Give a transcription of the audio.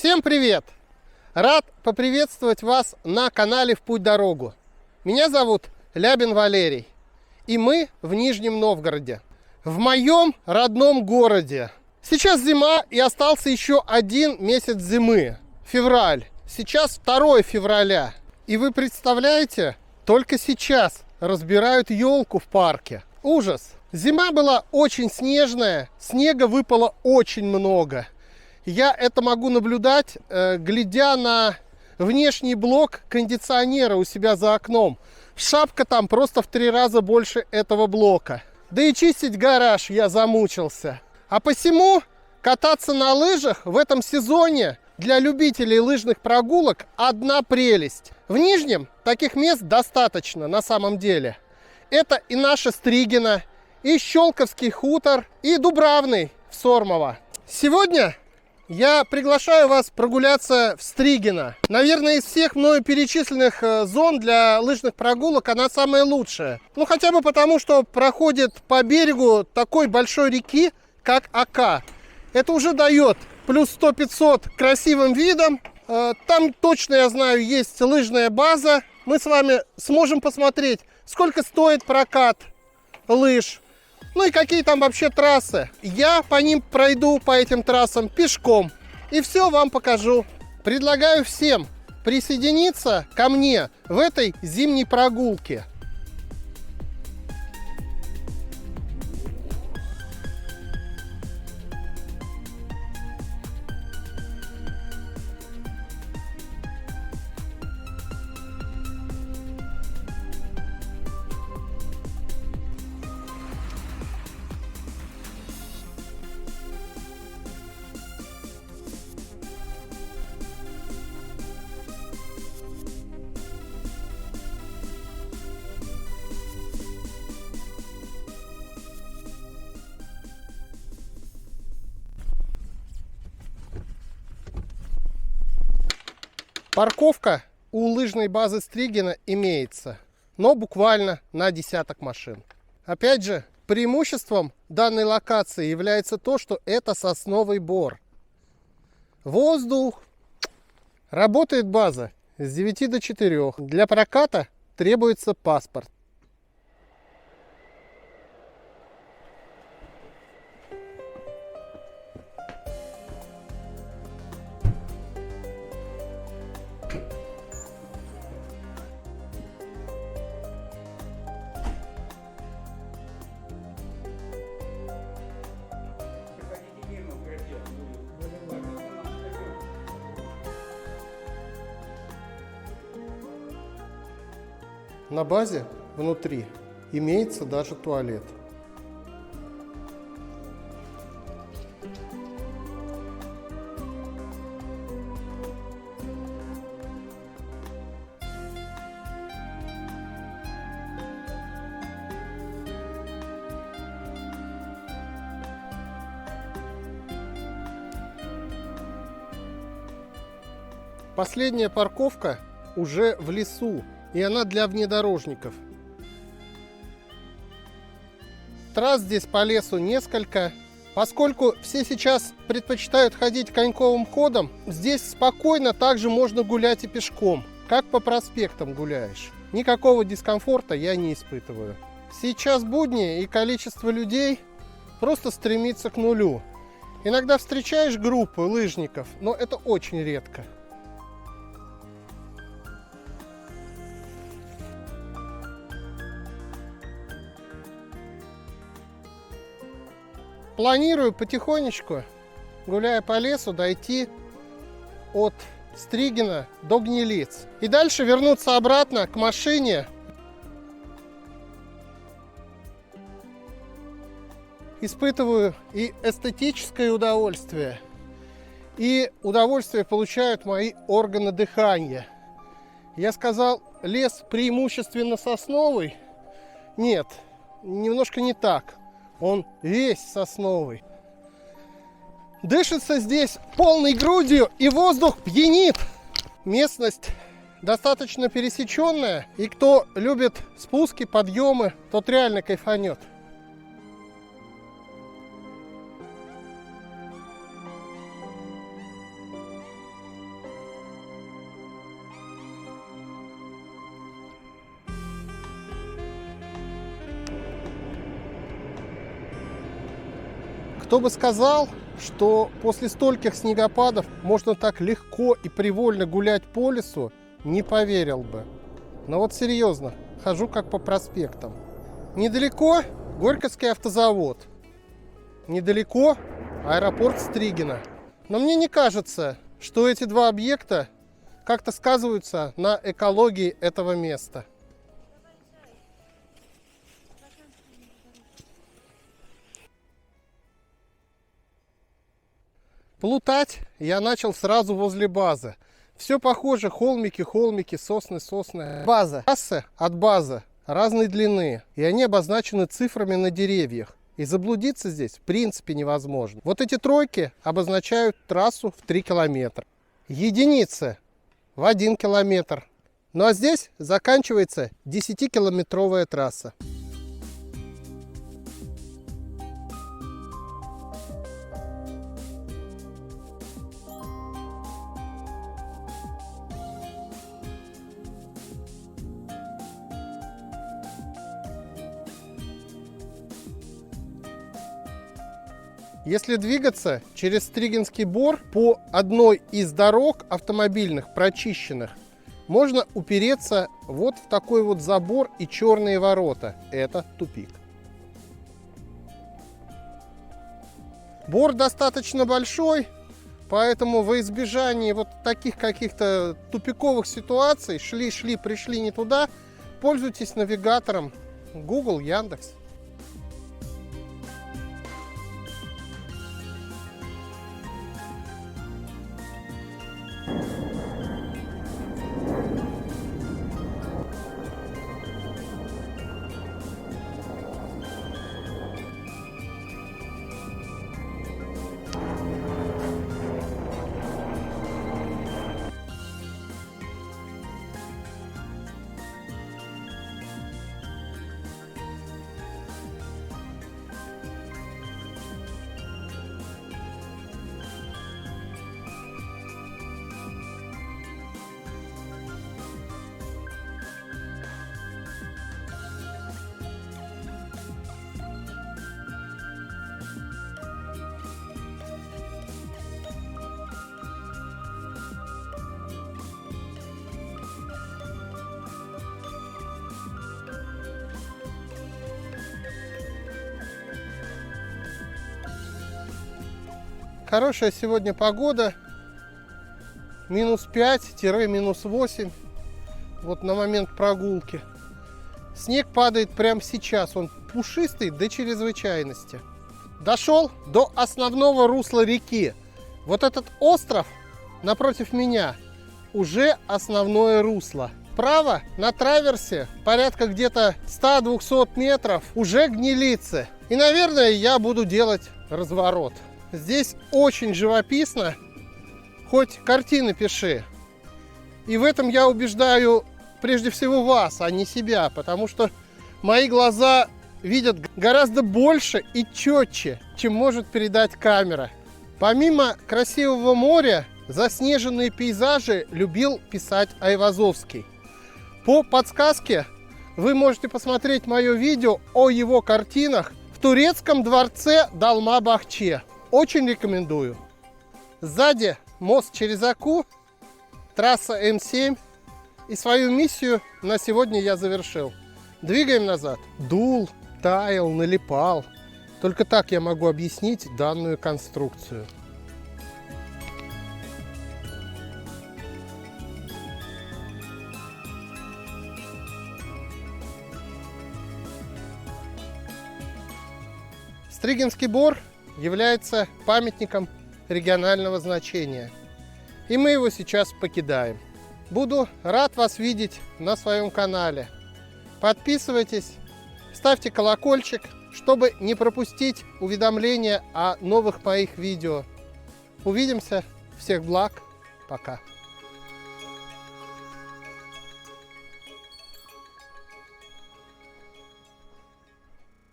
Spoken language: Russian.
Всем привет! Рад поприветствовать вас на канале «В путь-дорогу». Меня зовут Лябин Валерий, и мы в Нижнем Новгороде, в моем родном городе. Сейчас зима, и остался еще один месяц зимы, февраль. Сейчас 2 февраля. И вы представляете, только сейчас разбирают елку в парке. Ужас! Зима была очень снежная, снега выпало очень много. Я это могу наблюдать, глядя на внешний блок кондиционера у себя за окном. Шапка там просто в 3 раза больше этого блока. Да и чистить гараж я замучился. А посему кататься на лыжах в этом сезоне для любителей лыжных прогулок одна прелесть. В Нижнем таких мест достаточно на самом деле. Это и наша Стригино, и Щелковский хутор, и Дубравный в Сормово. Сегодня я приглашаю вас прогуляться в Стригино. Наверное, из всех мною перечисленных зон для лыжных прогулок она самая лучшая. Ну, хотя бы потому, что проходит по берегу такой большой реки, как Ока. Это уже дает плюс 100-500 красивым видом. Там точно, я знаю, есть лыжная база. Мы с вами сможем посмотреть, сколько стоит прокат лыж. Ну и какие там вообще трассы. Я по ним пройду, по этим трассам, пешком. И все вам покажу. Предлагаю всем присоединиться ко мне в этой зимней прогулке. Парковка у лыжной базы Стригино имеется, но буквально на десяток машин. Опять же, преимуществом данной локации является то, что это сосновый бор. Воздух. Работает база с 9 до 4. Для проката требуется паспорт. На базе внутри имеется даже туалет. Последняя парковка уже в лесу. И она для внедорожников. Трасс здесь по лесу несколько. Поскольку все сейчас предпочитают ходить коньковым ходом, здесь спокойно также можно гулять и пешком, как по проспектам гуляешь. Никакого дискомфорта я не испытываю. Сейчас будни, и количество людей просто стремится к нулю. Иногда встречаешь группы лыжников, но это очень редко. Планирую потихонечку, гуляя по лесу, дойти от Стригино до Гнилиц. И дальше вернуться обратно к машине. Испытываю и эстетическое удовольствие, и удовольствие получают мои органы дыхания. Я сказал, лес преимущественно сосновый. Нет, немножко не так. Он весь сосновый. Дышится здесь полной грудью, и воздух пьянит. Местность достаточно пересеченная, и кто любит спуски, подъемы, тот реально кайфанет. Кто бы сказал, что после стольких снегопадов можно так легко и привольно гулять по лесу, не поверил бы. Но вот серьезно, хожу как по проспектам. Недалеко Горьковский автозавод. Недалеко аэропорт Стригино. Но мне не кажется, что эти два объекта как-то сказываются на экологии этого места. Плутать я начал сразу возле базы. Все похоже, холмики, холмики, сосны, сосны. База. Трассы от базы разной длины, и они обозначены цифрами на деревьях. И заблудиться здесь в принципе невозможно. Вот эти тройки обозначают трассу в 3 километра. Единицы в 1 километр. Ну а здесь заканчивается 10-километровая трасса. Если двигаться через Стригинский Бор по одной из дорог автомобильных, прочищенных, можно упереться вот в такой вот забор и черные ворота. Это тупик. Бор достаточно большой, поэтому во избежание вот таких каких-то тупиковых ситуаций, шли, пришли не туда, пользуйтесь навигатором Google, Яндекс. Хорошая сегодня погода, минус 5-минус 8, вот на момент прогулки. Снег падает прямо сейчас, он пушистый до чрезвычайности. Дошел до основного русла реки. Вот этот остров напротив меня уже основное русло. Справа на траверсе порядка где-то 100-200 метров уже гнилицы. И, наверное, я буду делать разворот. Здесь очень живописно, хоть картины пиши. И в этом я убеждаю прежде всего вас, а не себя, потому что мои глаза видят гораздо больше и четче, чем может передать камера. Помимо красивого моря, заснеженные пейзажи любил писать Айвазовский. По подсказке вы можете посмотреть мое видео о его картинах в турецком дворце Долма-Бахче. Очень рекомендую. Сзади мост через Аку, трасса М7. И свою миссию на сегодня я завершил. Двигаем назад. Дул, таял, налипал. Только так я могу объяснить данную конструкцию. Стригинский Бор является памятником регионального значения. И мы его сейчас покидаем. Буду рад вас видеть на своем канале. Подписывайтесь, ставьте колокольчик, чтобы не пропустить уведомления о новых моих видео. Увидимся. Всех благ. Пока.